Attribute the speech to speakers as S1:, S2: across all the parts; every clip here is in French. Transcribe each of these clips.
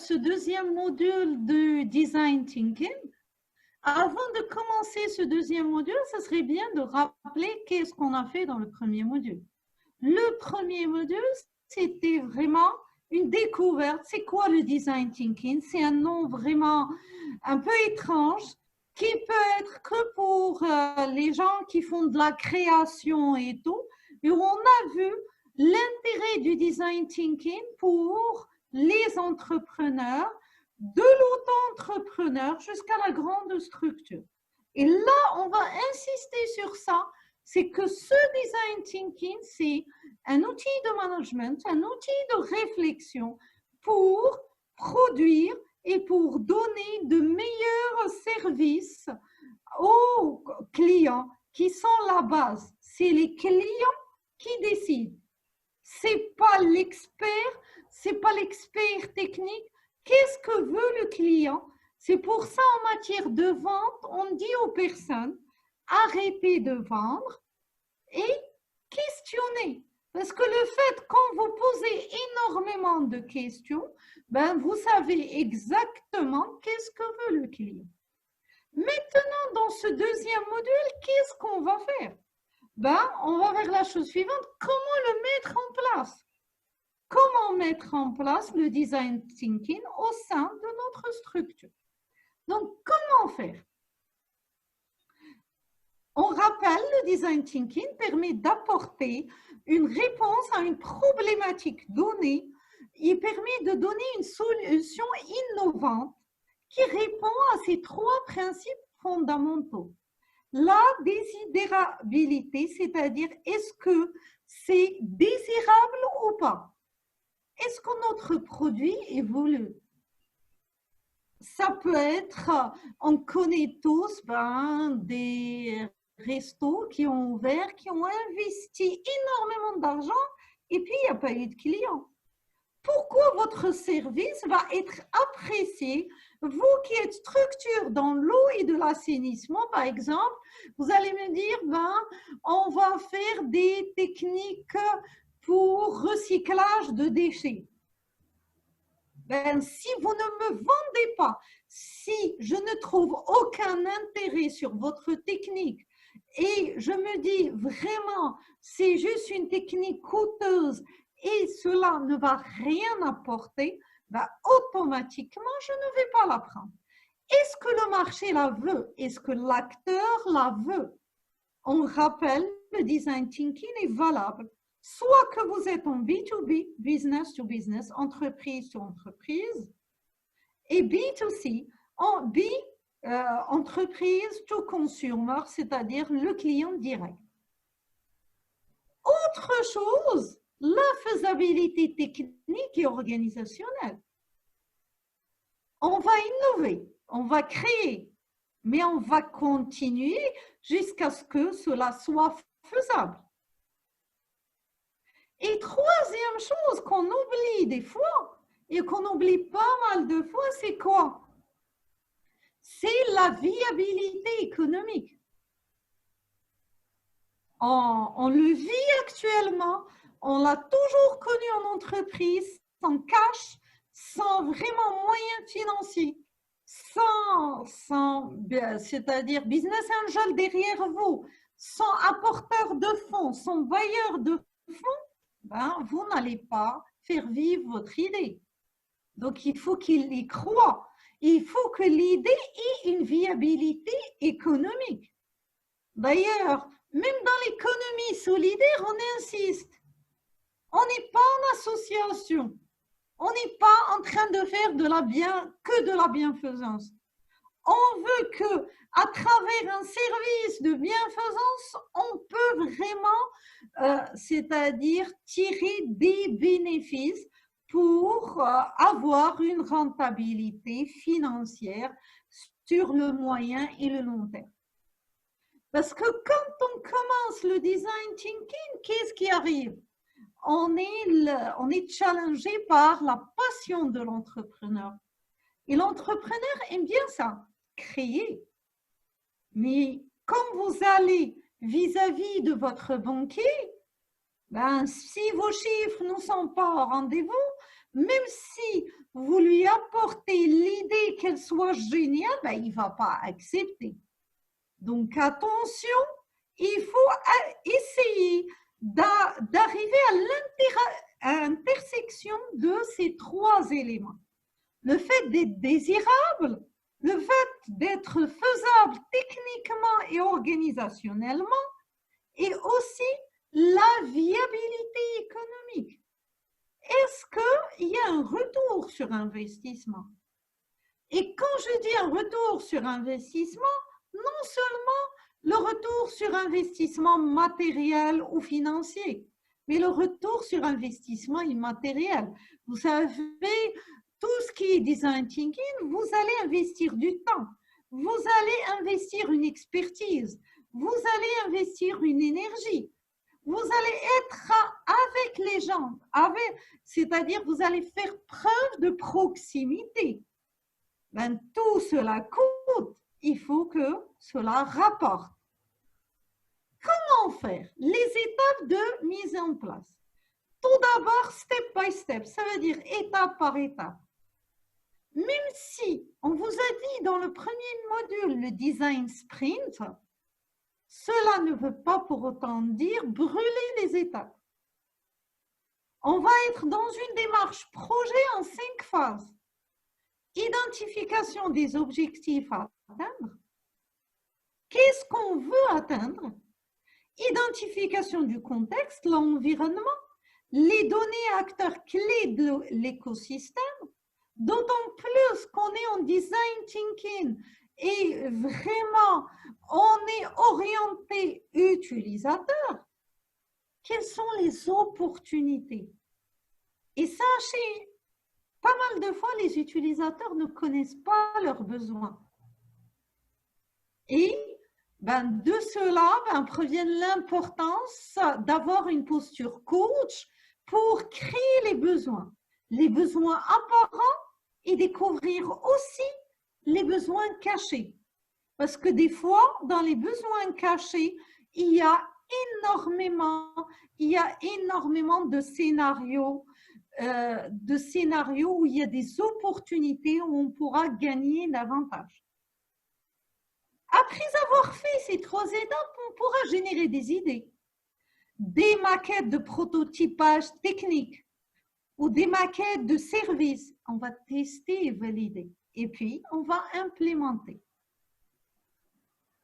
S1: ce deuxième module de Design Thinking. Avant de commencer ce deuxième module, ce serait bien de rappeler qu'est-ce qu'on a fait dans le premier module. Le premier module, c'était vraiment une découverte. C'est quoi le Design Thinking? C'est un nom vraiment un peu étrange qui peut être que pour les gens qui font de la création et tout. Et on a vu l'intérêt du Design Thinking pour les entrepreneurs, de l'auto-entrepreneur jusqu'à la grande structure. Et là, on va insister sur ça, c'est que ce Design Thinking, c'est un outil de management, un outil de réflexion pour produire et pour donner de meilleurs services aux clients qui sont la base. C'est les clients qui décident. C'est pas l'expert technique. Qu'est-ce que veut le client? C'est pour ça, en matière de vente, on dit aux personnes, arrêtez de vendre et questionnez. Parce que le fait, quand vous posez énormément de questions, ben, vous savez exactement qu'est-ce que veut le client. Maintenant, dans ce deuxième module, qu'est-ce qu'on va faire? Ben, on va faire la chose suivante, comment le mettre en place? Comment mettre en place le design thinking au sein de notre structure? Donc, comment faire? On rappelle, le design thinking permet d'apporter une réponse à une problématique donnée. Il permet de donner une solution innovante qui répond à ces trois principes fondamentaux. La désirabilité, c'est-à-dire est-ce que c'est désirable ou pas? Est-ce que notre produit est voulu? Ça peut être, on connaît tous des restos qui ont ouvert, qui ont investi énormément d'argent et puis il n'y a pas eu de clients. Pourquoi votre service va être apprécié? Vous qui êtes structure dans l'eau et de l'assainissement, par exemple, vous allez me dire, on va faire des techniques pour recyclage de déchets. Si vous ne me vendez pas, si je ne trouve aucun intérêt sur votre technique et je me dis vraiment, c'est juste une technique coûteuse et cela ne va rien apporter, automatiquement, je ne vais pas la prendre. Est-ce que le marché la veut? Est-ce que l'acteur la veut? On rappelle, le design thinking est valable. Soit que vous êtes en B2B, business to business, entreprise to entreprise, et B2C, en B, entreprise to consumer, c'est-à-dire le client direct. Autre chose, la faisabilité technique et organisationnelle. On va innover, on va créer, mais on va continuer jusqu'à ce que cela soit faisable. Et troisième chose qu'on oublie des fois, et qu'on oublie pas mal de fois, c'est quoi? C'est la viabilité économique. On le vit actuellement, on l'a toujours connu en entreprise, sans cash, sans vraiment moyens financiers, c'est-à-dire business angel derrière vous, sans apporteur de fonds, sans bailleur de fonds, vous n'allez pas faire vivre votre idée. Donc, il faut qu'il y croit. Il faut que l'idée ait une viabilité économique. D'ailleurs, même dans l'économie solidaire, on insiste. On n'est pas en association. On n'est pas en train de faire que de la bienfaisance. On veut que, à travers un service de bienfaisance, on peut vraiment, c'est-à-dire tirer des bénéfices pour avoir une rentabilité financière sur le moyen et le long terme. Parce que quand on commence le design thinking, qu'est-ce qui arrive? On est challengé par la passion de l'entrepreneur. Et l'entrepreneur aime bien ça, créer. Mais quand vous allez vis-à-vis de votre banquier, si vos chiffres ne sont pas au rendez-vous, Même si vous lui apportez l'idée qu'elle soit géniale, ben, il ne va pas accepter. Donc, attention, il faut essayer d'arriver à l'intersection de ces trois éléments. Le fait d'être désirable, le fait d'être faisable techniquement et organisationnellement, et aussi la viabilité économique. Est-ce qu'il y a un retour sur investissement? Et quand je dis un retour sur investissement, non seulement le retour sur investissement matériel ou financier, mais le retour sur investissement immatériel. Vous savez, tout ce qui est design thinking, vous allez investir du temps, vous allez investir une expertise, vous allez investir une énergie, vous allez être avec les gens, c'est-à-dire vous allez faire preuve de proximité. Ben, tout cela coûte, il faut que cela rapporte. Comment faire? Les étapes de mise en place. Tout d'abord, step by step, ça veut dire étape par étape. Même si on vous a dit dans le premier module le design sprint, cela ne veut pas pour autant dire brûler les étapes. On va être dans une démarche projet en 5 phases. Identification des objectifs à atteindre. Qu'est-ce qu'on veut atteindre? Identification du contexte, l'environnement, les données acteurs clés de l'écosystème, d'autant plus qu'on est en design thinking et vraiment on est orienté utilisateur. Quelles sont les opportunités? Et sachez, pas mal de fois, les utilisateurs ne connaissent pas leurs besoins. Et de cela provient l'importance d'avoir une posture coach pour créer les besoins apparents et découvrir aussi les besoins cachés. Parce que des fois, dans les besoins cachés, il y a énormément de scénarios où il y a des opportunités où on pourra gagner davantage. Après avoir fait ces 3 étapes, on pourra générer des idées, des maquettes de prototypage technique ou des maquettes de services. On va tester et valider et puis on va implémenter.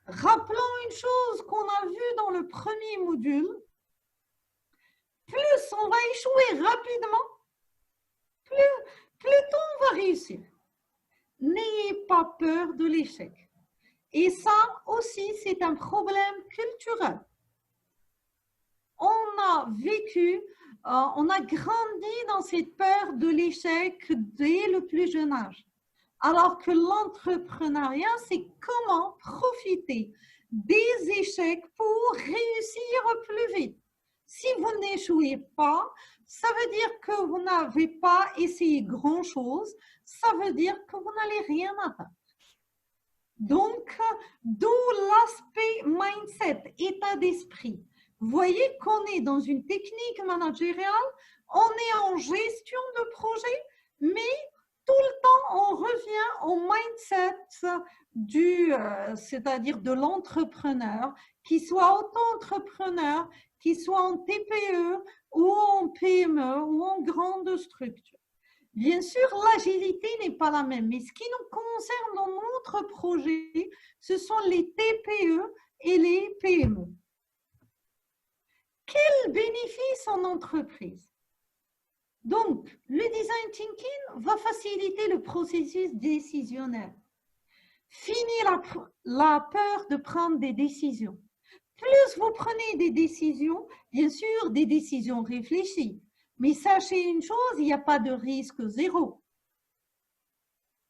S1: Rappelons une chose qu'on a vue dans le premier module, plus on va échouer rapidement, plus tôt on va réussir. N'ayez pas peur de l'échec. Et ça aussi, c'est un problème culturel. On a vécu, on a grandi dans cette peur de l'échec dès le plus jeune âge. Alors que l'entrepreneuriat, c'est comment profiter des échecs pour réussir plus vite. Si vous n'échouez pas, ça veut dire que vous n'avez pas essayé grand-chose, ça veut dire que vous n'allez rien atteindre. Donc, d'où l'aspect mindset, état d'esprit. Vous voyez qu'on est dans une technique managériale, on est en gestion de projet, mais tout le temps, on revient au mindset c'est-à-dire de l'entrepreneur, qu'il soit auto-entrepreneur, qu'il soit en TPE ou en PME ou en grande structure. Bien sûr, l'agilité n'est pas la même, mais ce qui nous concerne dans notre projet, ce sont les TPE et les PME. Quels bénéfices en entreprise? Donc, le design thinking va faciliter le processus décisionnel. Finir la peur de prendre des décisions. Plus vous prenez des décisions, bien sûr, des décisions réfléchies. Mais sachez une chose, il n'y a pas de risque zéro.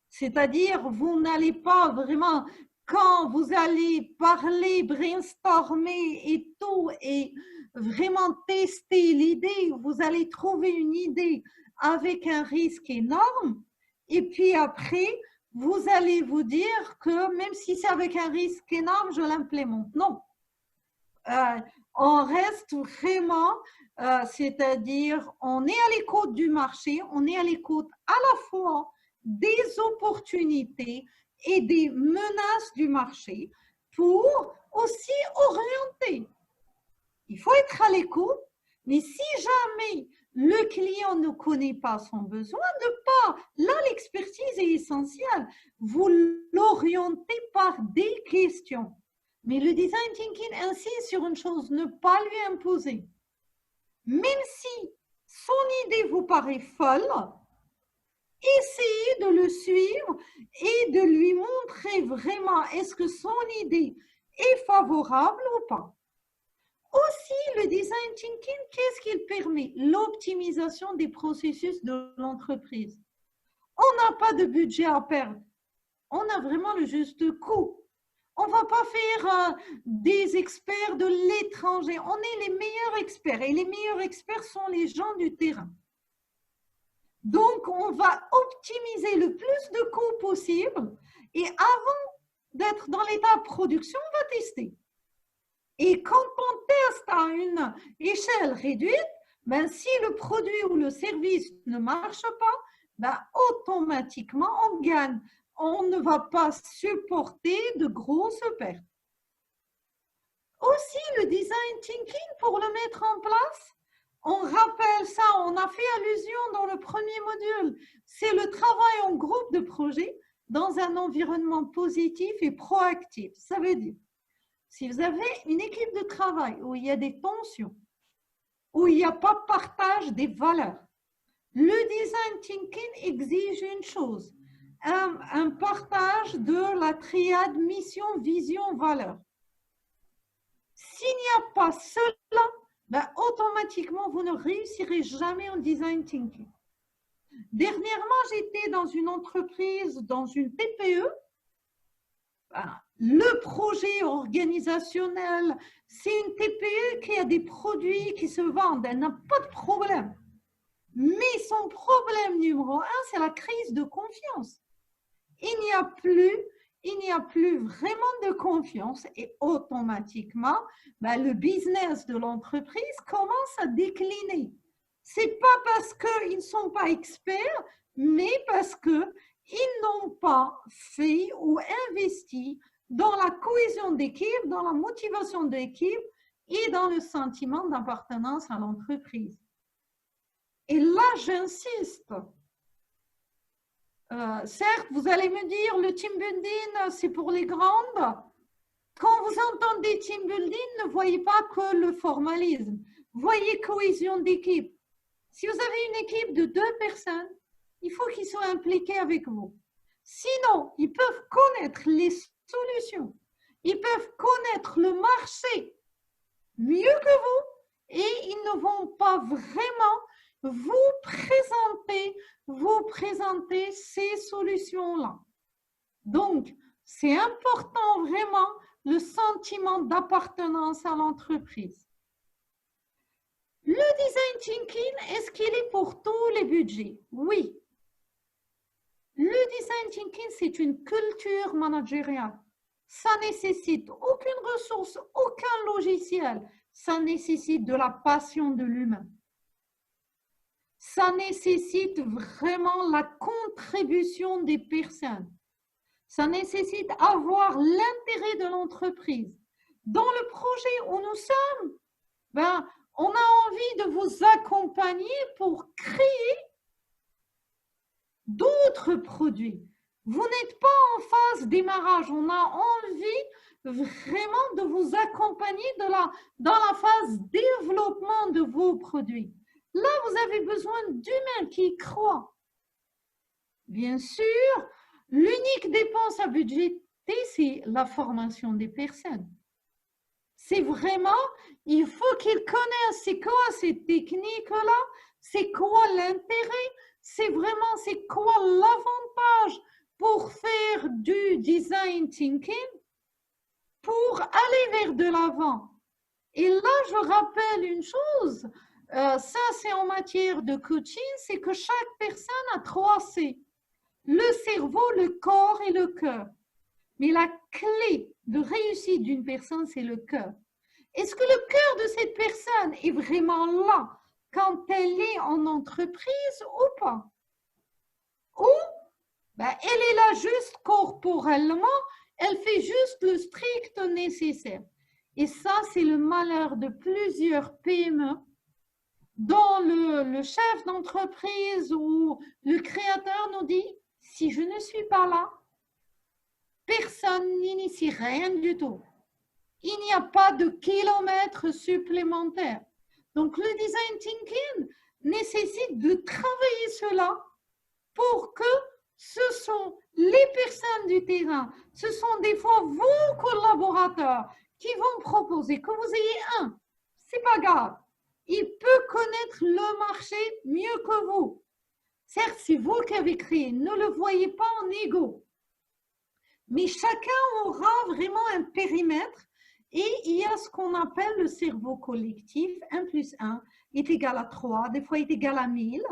S1: C'est-à-dire, vous n'allez pas vraiment, quand vous allez parler, brainstormer et tout, et vraiment tester l'idée, vous allez trouver une idée avec un risque énorme, et puis après, vous allez vous dire que même si c'est avec un risque énorme, je l'implémente. Non. on reste vraiment, c'est-à-dire on est à l'écoute du marché, on est à l'écoute à la fois des opportunités et des menaces du marché pour aussi orienter. Il faut être à l'écoute, mais si jamais le client ne connaît pas son besoin, là l'expertise est essentielle. Vous l'orientez par des questions. Mais le design thinking insiste sur une chose, ne pas lui imposer. Même si son idée vous paraît folle, essayez de le suivre et de lui montrer vraiment est-ce que son idée est favorable ou pas. Aussi, le design thinking, qu'est-ce qu'il permet? L'optimisation des processus de l'entreprise. On n'a pas de budget à perdre. On a vraiment le juste coût. On ne va pas faire des experts de l'étranger. On est les meilleurs experts et les meilleurs experts sont les gens du terrain. Donc, on va optimiser le plus de coûts possible et avant d'être dans l'état production, on va tester. Et quand on teste à une échelle réduite, ben, si le produit ou le service ne marche pas, ben, automatiquement on gagne. On ne va pas supporter de grosses pertes. Aussi, le design thinking, pour le mettre en place, on rappelle ça, on a fait allusion dans le premier module, c'est le travail en groupe de projet dans un environnement positif et proactif. Ça veut dire, si vous avez une équipe de travail où il y a des tensions, où il n'y a pas partage des valeurs, le design thinking exige une chose, un partage de la triade mission, vision, valeur. S'il n'y a pas cela, ben, automatiquement, vous ne réussirez jamais en design thinking. Dernièrement, j'étais dans une entreprise, dans une TPE. Le projet organisationnel, c'est une TPE qui a des produits qui se vendent, elle n'a pas de problème. Mais son problème numéro 1, c'est la crise de confiance. Il n'y a plus vraiment de confiance et automatiquement, ben, le business de l'entreprise commence à décliner. Ce n'est pas parce qu'ils ne sont pas experts, mais parce qu'ils n'ont pas fait ou investi dans la cohésion d'équipe, dans la motivation de l'équipe et dans le sentiment d'appartenance à l'entreprise. Et là, j'insiste. Certes, vous allez me dire, le team building, c'est pour les grandes. Quand vous entendez team building, ne voyez pas que le formalisme. Voyez cohésion d'équipe. Si vous avez une équipe de 2 personnes, il faut qu'ils soient impliqués avec vous. Sinon, ils peuvent connaître les solutions. Ils peuvent connaître le marché mieux que vous et ils ne vont pas vraiment vous présenter ces solutions-là. Donc, c'est important vraiment le sentiment d'appartenance à l'entreprise. Le design thinking, est-ce qu'il est pour tous les budgets? Oui. Le design thinking, c'est une culture managériale. Ça nécessite aucune ressource, aucun logiciel. Ça nécessite de la passion de l'humain. Ça nécessite vraiment la contribution des personnes. Ça nécessite avoir l'intérêt de l'entreprise. Dans le projet où nous sommes, ben, on a envie de vous accompagner pour créer d'autres produits. Vous n'êtes pas en phase démarrage. On a envie vraiment de vous accompagner dans la phase développement de vos produits. Là, vous avez besoin d'humains qui y croient. Bien sûr, l'unique dépense à budgéter, c'est la formation des personnes. C'est vraiment, il faut qu'ils connaissent c'est quoi ces techniques-là, c'est quoi l'intérêt, c'est vraiment, c'est quoi l'avantage pour faire du design thinking, pour aller vers de l'avant. Et là, je rappelle une chose, ça c'est en matière de coaching, c'est que chaque personne a 3 C. Le cerveau, le corps et le cœur. Mais la clé de réussite d'une personne, c'est le cœur. Est-ce que le cœur de cette personne est vraiment là quand elle est en entreprise ou pas? Ou ben, elle est là juste corporellement, elle fait juste le strict nécessaire. Et ça, c'est le malheur de plusieurs PME dont le chef d'entreprise ou le créateur nous dit, si je ne suis pas là, personne n'initie rien du tout. Il n'y a pas de kilomètres supplémentaires. Donc, le design thinking nécessite de travailler cela pour que ce sont les personnes du terrain, ce sont des fois vos collaborateurs qui vont proposer, que vous ayez un, c'est pas grave. Il peut connaître le marché mieux que vous. Certes, c'est vous qui avez créé, ne le voyez pas en égo. Mais chacun aura vraiment un périmètre et il y a ce qu'on appelle le cerveau collectif. 1 plus 1 est égal à 3, des fois est égal à 1000.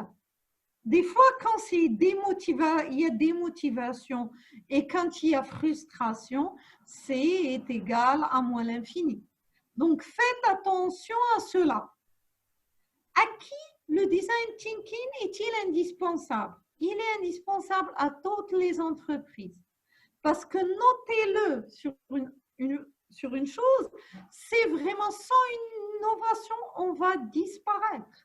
S1: Des fois, quand il y a démotivation et quand il y a frustration, C est égal à moins l'infini. Donc, faites attention à cela. À qui le design thinking est-il indispensable? Il est indispensable à toutes les entreprises. Parce que notez-le sur une chose, c'est vraiment sans innovation, on va disparaître.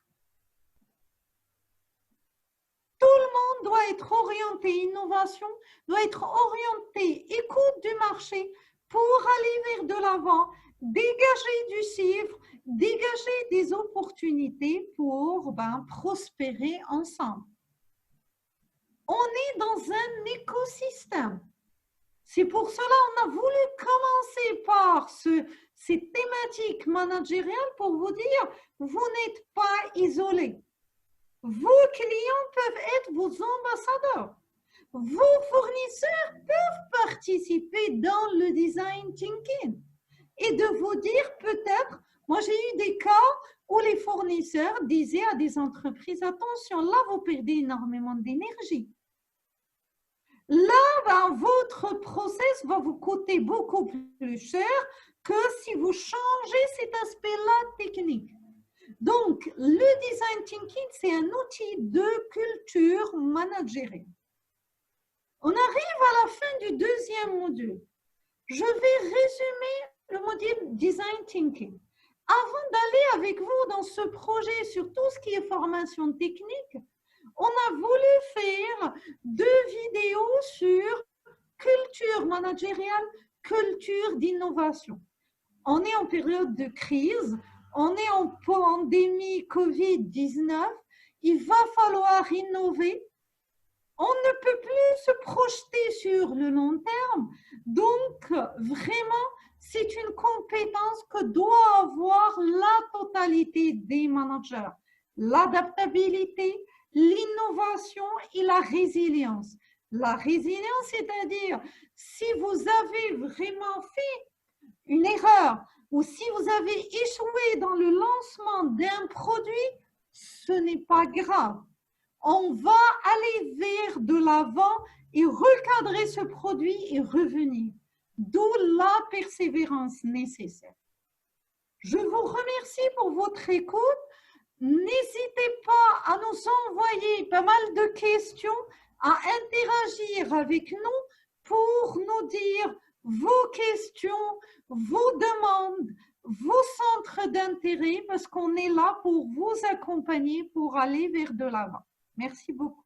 S1: Tout le monde doit être orienté innovation, doit être orienté écoute du marché pour aller vers de l'avant, dégager du chiffre, dégager des opportunités pour prospérer ensemble. On est dans un écosystème. C'est pour cela qu'on a voulu commencer par ces thématiques managériales pour vous dire, vous n'êtes pas isolés. Vos clients peuvent être vos ambassadeurs. Vos fournisseurs peuvent participer dans le design thinking. Et de vous dire peut-être, moi j'ai eu des cas où les fournisseurs disaient à des entreprises, attention, là vous perdez énormément d'énergie. Là, votre process va vous coûter beaucoup plus cher que si vous changez cet aspect-là technique. Donc, le design thinking, c'est un outil de culture managériale. On arrive à la fin du deuxième module. Je vais résumer le module design thinking. Avant d'aller avec vous dans ce projet sur tout ce qui est formation technique, on a voulu faire 2 vidéos sur culture managériale, culture d'innovation. On est en période de crise, on est en pandémie Covid-19, il va falloir innover. On ne peut plus se projeter sur le long terme. Donc, vraiment, c'est une compétence que doit avoir la totalité des managers. L'adaptabilité, l'innovation et la résilience. La résilience, c'est-à-dire, si vous avez vraiment fait une erreur ou si vous avez échoué dans le lancement d'un produit, ce n'est pas grave. On va aller vers de l'avant et recadrer ce produit et revenir. D'où la persévérance nécessaire. Je vous remercie pour votre écoute. N'hésitez pas à nous envoyer pas mal de questions, à interagir avec nous pour nous dire vos questions, vos demandes, vos centres d'intérêt, parce qu'on est là pour vous accompagner pour aller vers de l'avant. Merci beaucoup.